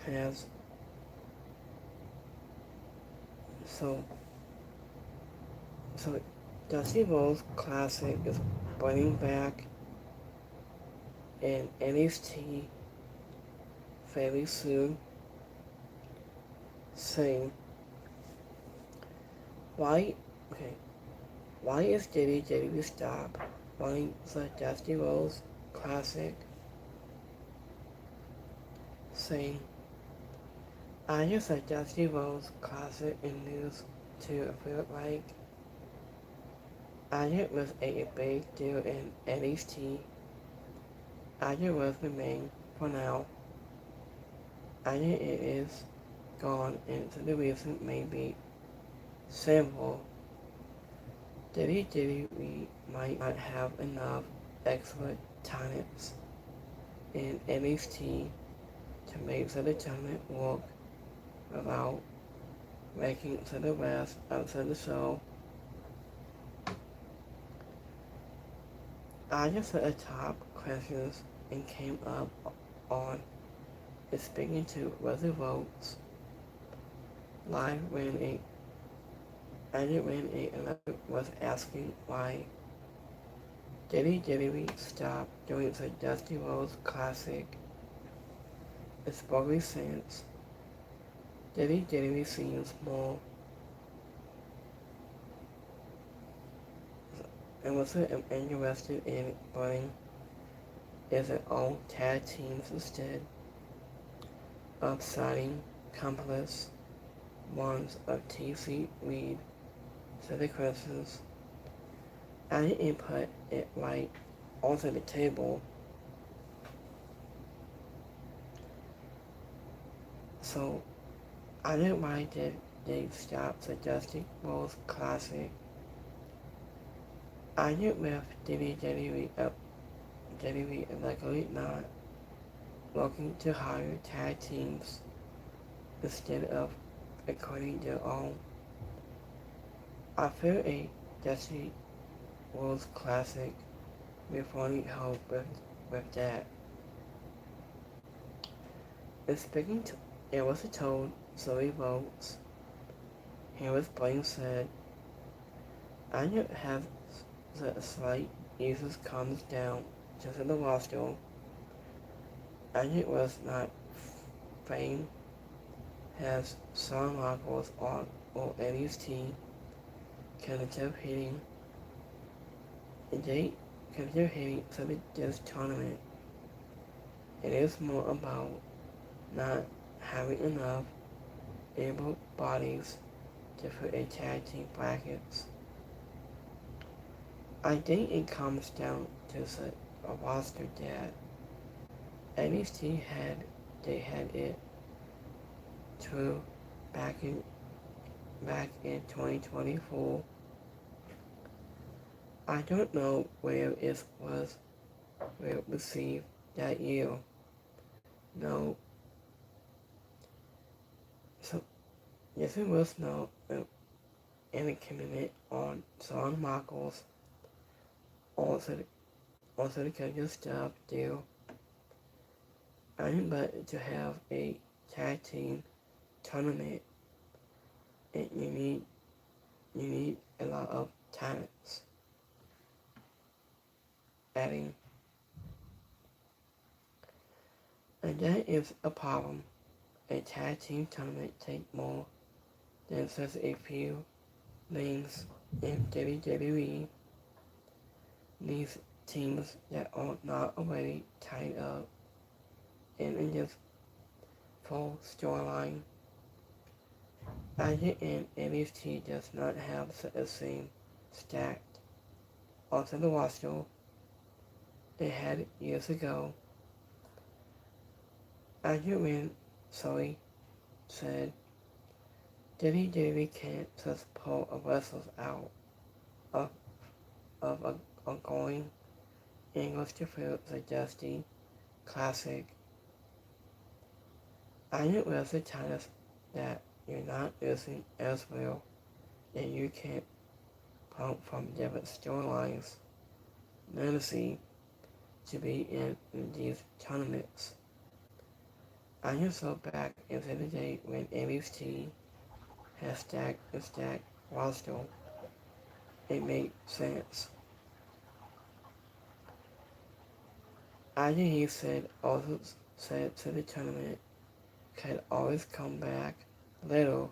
has so so Dusty Rhodes Classic is bringing back an NXT fairly soon, saying why okay why is WWE stop running the Dusty Rhodes Classic, saying I just a Dusty Rhodes Classic in news to feel like Agent was a big deal in NXT. Agent will remain for now. Agent is gone, and so the reason may be simple. WWE might not have enough excellent talents in NXT to make the tournament work without making to the rest of the show. I just set the top questions and came up on is speaking to Rhodes live when a was asking why WWE stopped doing the Dusty Rhodes Classic. It's probably since WWE seems more and was interested in running its own tag teams instead of signing complex ones of TC Reed to the questions. I didn't put it right onto the table. So I didn't why did they stop suggesting Rhodes Classic. I knew with WWE likely not looking to hire tag teams instead of recording their own. I feel a Dusty Rhodes Classic will need help with that. In speaking to, it was told Zoe Rhodes, Harris Blaine said, I know have the slight eases comes down just in the roster. And it was not fame has some Michaels on or Eddie's team competitive hitting. They competitive hitting for this tournament. It is more about not having enough able bodies to put a tag team brackets. I think it comes down to a roster that NXT had it to back in back in 2024. I don't know where it was where it received that year. No, so yes, it was no any commitment on Shawn Michaels also the kind of stuff deal. I'm but to have a tag team tournament, and you need a lot of talents. Adding, and that is a problem. A tag team tournament takes more than just a few names in WWE. These teams that are not already tied up in this full storyline. Agent and NXT does not have the same stacked onto the roster they had years ago. Agent Win, said, WWE can't just pull a wrestlers out of, of a ongoing English to fill the Dusty Classic. Agent Wrestle tells us that you're not using as well and you can't pump from different storylines. Lunacy to be in these tournaments. I am so back into the day when NXT has stacked roster. It made sense. IGE also said to the tournament could always come back little,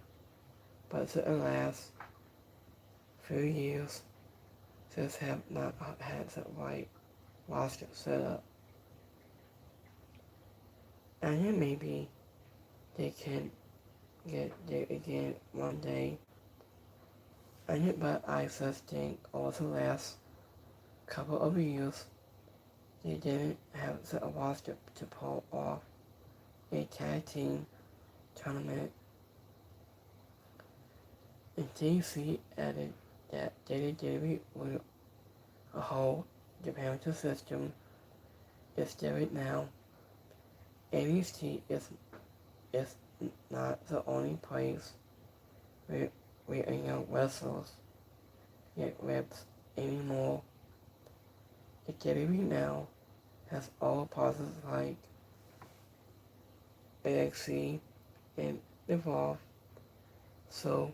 but the last few years just have not had the right roster set up. And then maybe they can get there again one day. But I just think over the last couple of years they didn't have the roster to pull off a tag team tournament. And DC added that WWE will hold the penalty system is there now. NXT is not the only place where young wrestlers get reps anymore. The WWE now has all pauses like AXC and Evolve, so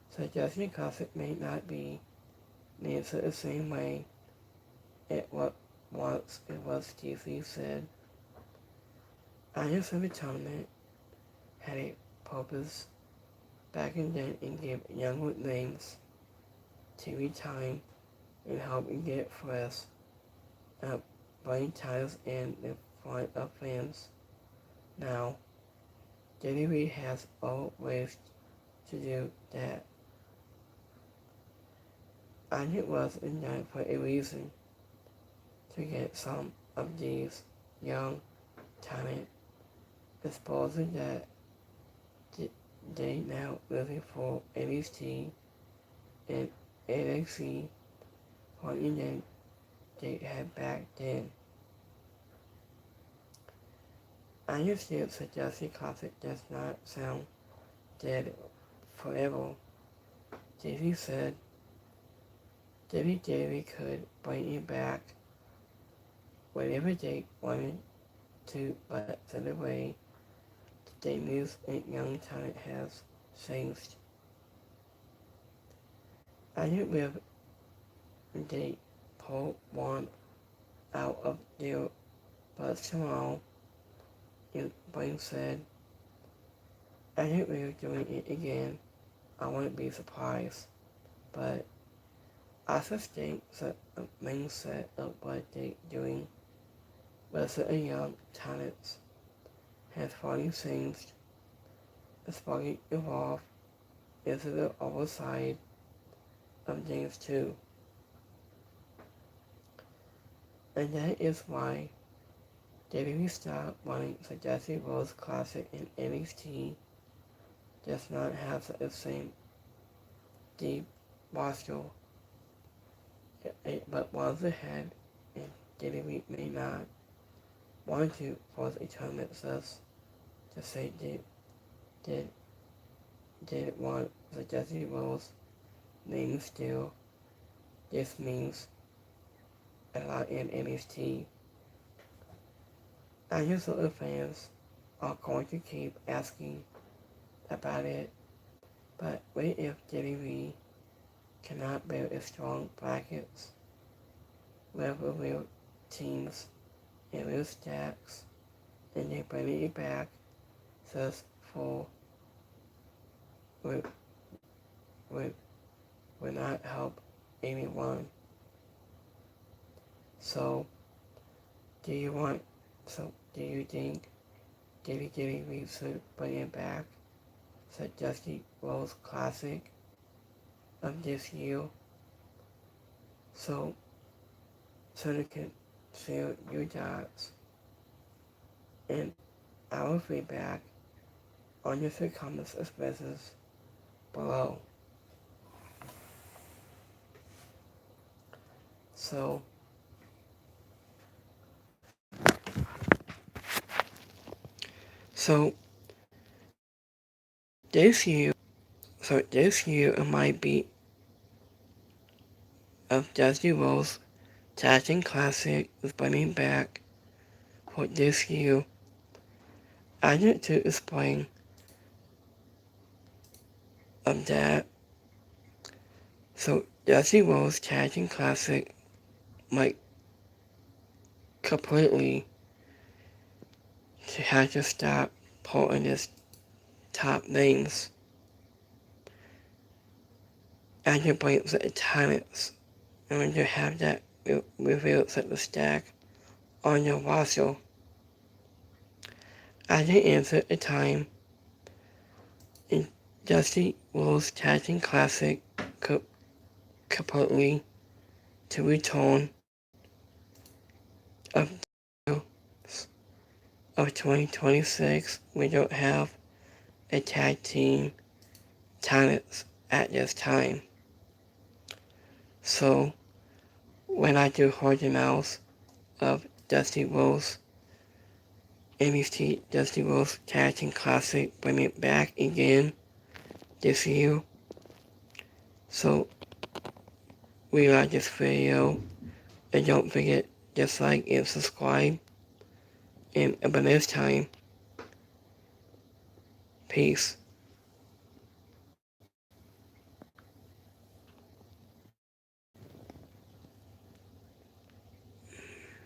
suggesting Classic may not be named the same way it was DC said. I just the tournament had a purpose back in then and gave younger names TV time and help get fresh up buying titles in the front of fans. Now, WWE has all ways to do that. And it was done for a reason, to get some of these young talent exposure that they now looking for NXT and AXC pointing than they had back then. I understand suggesting Classic does not sound dead forever. Davey said WWE could bring it back whenever they wanted to, but the way the news and young talent has changed. I knew if they pull one out of their bus tomorrow, Blaine said, I knew we were doing it again. I wouldn't be surprised, but I just think the mindset of what they're doing with certain young talents has finally changed. It's finally evolved into the other side of things too. And that is why WWE stopped running the Dusty Rhodes Classic in NXT does not have the same deep roster, but was ahead, and WWE may not want to force a tournament just to say did want the Dusty Rhodes name still. This means a lot in NXT. I just know the fans are going to keep asking about it, but what if WWE cannot build a strong brackets with real teams and real stacks, and they bring it back just for would not help anyone. So do you think WWE should bring it back? The Dusty Rhodes Classic of this year, so they can share your thoughts and our feedback on your comments expressions below. So this year it might be of Dusty Rhodes Tasting Classic is bringing back for this year. I need to explain of that. So Dusty Rhodes Tag Team Classic might completely have to stop putting his top names and to bring the talents and when you have that revealed at the stack on your roster. At the end of the time, in Dusty Rhodes Tag Team Classic completely to return of of 2026. We don't have a tag team talents at this time. So when I do Hard the Mouse of Dusty Rhodes, NXT Dusty Rhodes Tag Team Classic, bring it back again this year. So we like this video and don't forget dislike and subscribe. And by this time, peace.